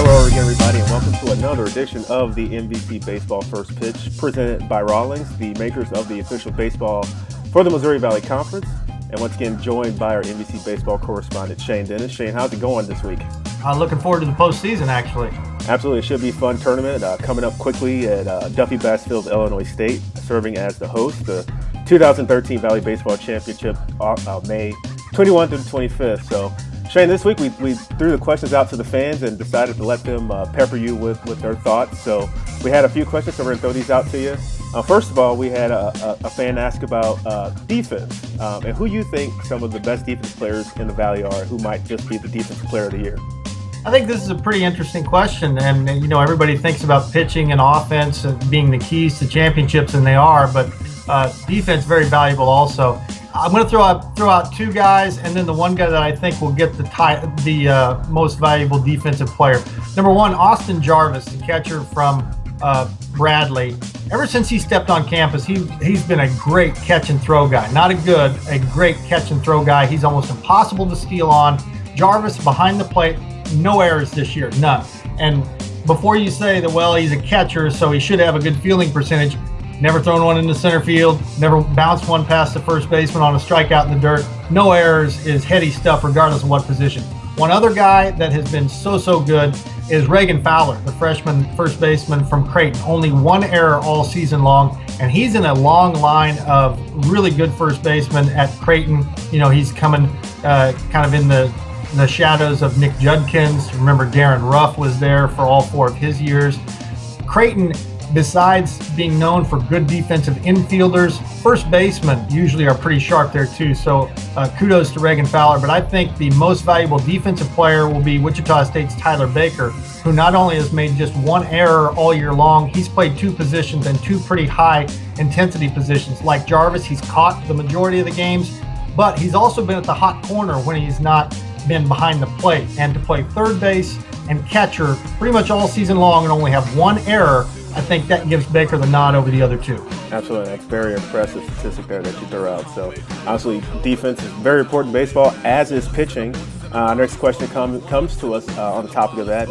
Hello again, everybody, and welcome to another edition of the MVC Baseball First Pitch, presented by Rawlings, the makers of the official baseball for the Missouri Valley Conference. And once again, joined by our MVC Baseball correspondent, Shane Dennis. Shane, how's it going this week? Looking forward to the postseason, actually. Absolutely. It should be a fun tournament coming up quickly at Duffy Bass Field, Illinois State, serving as the host. The 2013 Valley Baseball Championship, May 21 through the 25th. So, Shane, this week we threw the questions out to the fans and decided to let them pepper you with their thoughts. So we had a few questions, so we're going to throw these out to you. First of all, we had a fan ask about defense and who you think some of the best defense players in the Valley are, who might just be the defensive player of the year. I think this is a pretty interesting question, and everybody thinks about pitching and offense being the keys to championships, and they are, but defense very valuable also. I'm going to throw out two guys, and then the one guy that I think will get the most valuable defensive player. Number one, Austin Jarvis, the catcher from Bradley. Ever since he stepped on campus, he's been a great catch and throw guy. Not a great catch and throw guy. He's almost impossible to steal on. Jarvis behind the plate, no errors this year, none. And before you say that, well, he's a catcher, so he should have a good fielding percentage. Never thrown one into center field, never bounced one past the first baseman on a strikeout in the dirt. No errors is heady stuff regardless of what position. One other guy that has been so good is Reagan Fowler, the freshman first baseman from Creighton. Only one error all season long, and he's in a long line of really good first basemen at Creighton. He's coming kind of in the shadows of Nick Judkins. Remember, Darren Ruff was there for all four of his years. Creighton, besides being known for good defensive infielders, first basemen usually are pretty sharp there too. So kudos to Reagan Fowler. But I think the most valuable defensive player will be Wichita State's Tyler Baker, who not only has made just one error all year long, he's played two positions and two pretty high intensity positions. Like Jarvis, he's caught the majority of the games, but he's also been at the hot corner when he's not been behind the plate. And to play third base and catcher pretty much all season long and only have one error, I think that gives Baker the nod over the other two. Absolutely. That's very impressive statistic there that you threw out. So, obviously, defense is very important in baseball, as is pitching. Our next question comes to us on the topic of that.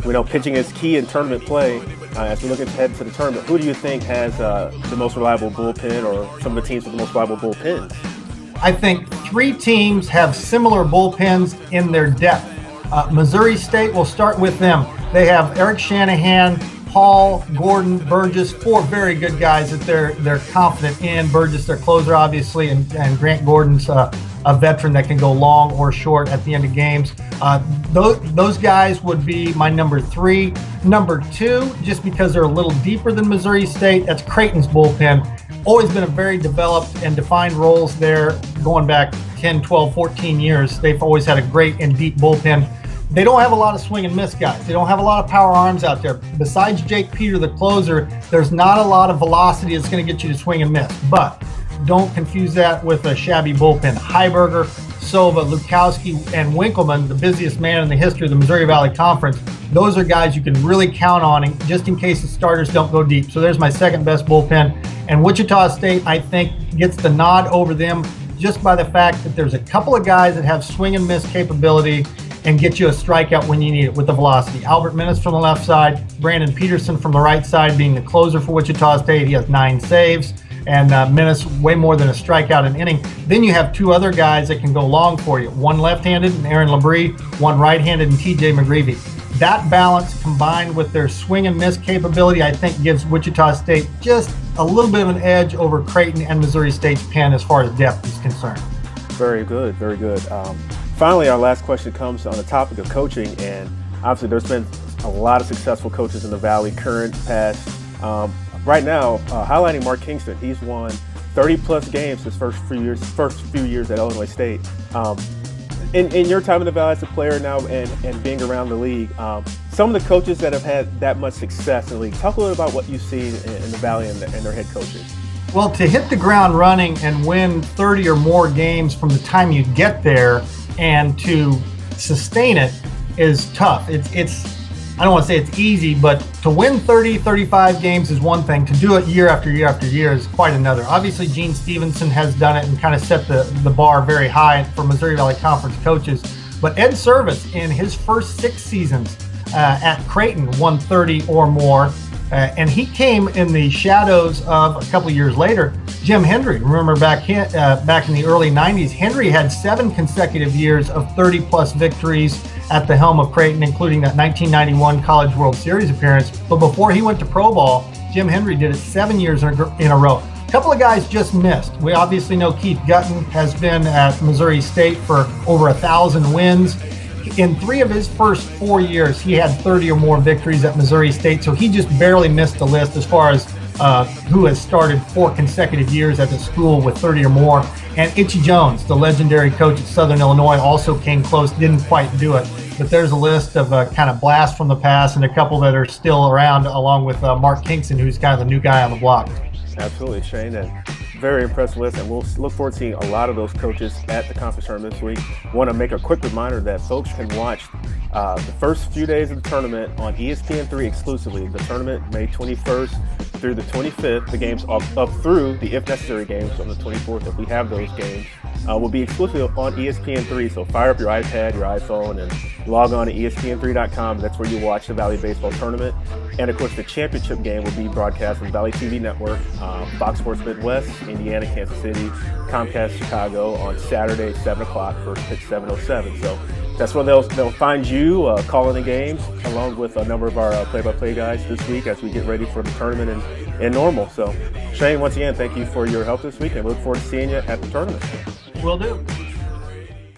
We know pitching is key in tournament play. As we look ahead to the tournament, who do you think has the most reliable bullpen, or some of the teams with the most reliable bullpens? I think three teams have similar bullpens in their depth. Missouri State, we'll start with them. They have Eric Shanahan, Paul, Gordon, Burgess, four very good guys that they're confident in. Burgess, their closer, obviously, and Grant Gordon's a veteran that can go long or short at the end of games. Those guys would be my number three. Number two, just because they're a little deeper than Missouri State, that's Creighton's bullpen. Always been a very developed and defined roles there going back 10, 12, 14 years. They've always had a great and deep bullpen. They don't have a lot of swing and miss guys. They don't have a lot of power arms out there. Besides Jake Peter, the closer, there's not a lot of velocity that's going to get you to swing and miss. But don't confuse that with a shabby bullpen. Heiberger, Sova, Lukowski, and Winkleman, the busiest man in the history of the Missouri Valley Conference, those are guys you can really count on just in case the starters don't go deep. So there's my second best bullpen. And Wichita State, I think, gets the nod over them just by the fact that there's a couple of guys that have swing and miss capability and get you a strikeout when you need it with the velocity. Albert Minnis from the left side, Brandon Peterson from the right side being the closer for Wichita State. He has 9 saves, and Minnis way more than a strikeout an inning. Then you have two other guys that can go long for you. One left-handed, and Aaron Labrie, one right-handed, and TJ McGreevy. That balance combined with their swing and miss capability, I think gives Wichita State just a little bit of an edge over Creighton and Missouri State's pen as far as depth is concerned. Very good, very good. Finally, our last question comes on the topic of coaching, and obviously there's been a lot of successful coaches in the Valley, current, past. Right now, highlighting Mark Kingston, he's won 30-plus games his first few years at Illinois State. In your time in the Valley as a player now and being around the league, some of the coaches that have had that much success in the league, talk a little about what you've seen in the Valley and their head coaches. Well, to hit the ground running and win 30 or more games from the time you get there and to sustain it is tough. It's I don't want to say it's easy, but to win 30, 35 games is one thing. To do it year after year after year is quite another. Obviously, Gene Stevenson has done it and kind of set the bar very high for Missouri Valley Conference coaches. But Ed Service, in his first 6 seasons, at Creighton won 30 or more. And he came in the shadows of, a couple of years later, Jim Hendry. Remember back in the early 90s, Hendry had 7 consecutive years of 30-plus victories at the helm of Creighton, including that 1991 College World Series appearance. But before he went to pro ball, Jim Hendry did it 7 years in a row. A couple of guys just missed. We obviously know Keith Gutton has been at Missouri State for over 1,000 wins. In 3 of his first 4 years, he had 30 or more victories at Missouri State, so he just barely missed the list as far as who has started 4 consecutive years at the school with 30 or more. And Itchy Jones, the legendary coach at Southern Illinois, also came close, didn't quite do it. But there's a list of kind of blasts from the past and a couple that are still around, along with Mark Kingston, who's kind of the new guy on the block. Absolutely, Shane, and very impressive list, and we'll look forward to seeing a lot of those coaches at the conference tournament this week. I want to make a quick reminder that folks can watch the first few days of the tournament on ESPN3 exclusively. The tournament, May 21st through the 25th. The games up through the if necessary games on the 24th, if we have those games, will be exclusively on ESPN3. So fire up your iPad, your iPhone, and log on to ESPN3.com. That's where you watch the Valley Baseball Tournament. And of course, the championship game will be broadcast on Valley TV Network, Fox Sports Midwest, Indiana, Kansas City, Comcast Chicago on Saturday, 7 o'clock, first pitch 7:07. So that's where they'll find you calling the games, along with a number of our play-by-play guys this week as we get ready for the tournament in Normal. So Shane, once again, thank you for your help this week, and we look forward to seeing you at the tournament. Will do.